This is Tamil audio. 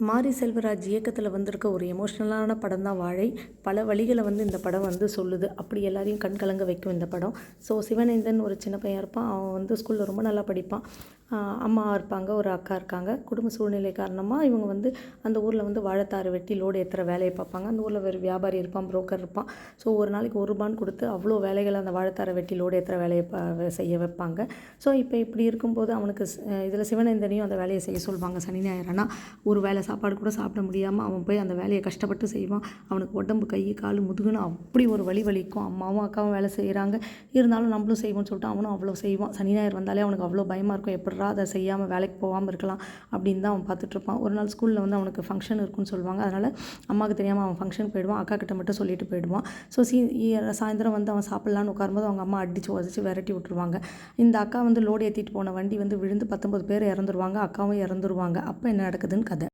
மாரி செல்வராஜ் இயக்கத்தில் வந்திருக்க ஒரு எமோஷ்னலான படம் தான் வாழை. பல வழிகளை இந்த படம் சொல்லுது. அப்படி எல்லாரையும் கண் கலங்க வைக்கும் இந்த படம். ஸோ சிவனேந்தன் ஒரு சின்ன பையன் இருப்பான். அவன் ஸ்கூலில் ரொம்ப நல்லா படிப்பான். அம்மா இருப்பாங்க, ஒரு அக்கா இருக்காங்க. குடும்ப சூழ்நிலை காரணமாக இவங்க அந்த ஊரில் வாழைத்தாறு வெட்டி லோடு ஏற்றுற வேலையை பார்ப்பாங்க. அந்த ஊரில் ஒரு வியாபாரி இருப்பான், புரோக்கர் இருப்பான். ஸோ ஒரு நாளைக்கு ₹1 கொடுத்து அவ்வளோ வேலைகளை அந்த வாழைத்தாரை வெட்டி லோடு ஏற்றுற வேலையை செய்ய வைப்பாங்க. ஸோ இப்போ இப்படி இருக்கும்போது அவனுக்கு இதில் சிவனேந்தனையும் அந்த வேலையை செய்ய சொல்லுவாங்க. சனி ஞாயிறுனா ஒரு வேளை சாப்பாடு கூட சாப்பிட முடியாமல் அவன் போய் அந்த வேலையை கஷ்டப்பட்டு செய்வான். அவனுக்கு உடம்பு, கை, கால், முதுகுன்னு அப்படி ஒரு வலி வலிக்கும். அம்மாவும் அக்காவும் வேலை செய்கிறாங்க, இருந்தாலும் நம்மளும் செய்வோம்னு சொல்லிட்டு அவனும் அவ்வளோ செய்வான். சனி ஞாயிறு வந்தாலே அவனுக்கு அவ்வளோ பயமாக இருக்கும். எப்படிரா அதை செய்யாமல் வேலைக்கு போகாமல் இருக்கலாம் அப்படின்னு தான் அவன் பார்த்துட்ருப்பான். ஒரு நாள் ஸ்கூலில் அவனுக்கு ஃபங்க்ஷன் இருக்குன்னு சொல்லுவாங்க. அதனால் அம்மாவுக்கு தெரியாமல் அவன் ஃபங்க்ஷனுக்கு போயிடுவான். அக்கா கிட்ட மட்டும் சொல்லிட்டு போயிடுவான். ஸோ சாயந்தரம் அவன் சாப்பிட்லான்னு உட்காரும்போது அவங்க அம்மா அடித்து உதச்சி விரட்டி விட்டுருவாங்க. இந்த அக்கா லோடு ஏற்றிட்டு போன வண்டி விழுந்து 19 பேர் இறந்துருவாங்க. அக்காவும் இறந்துருவாங்க. அப்போ என்ன நடக்குதுன்னு கதை.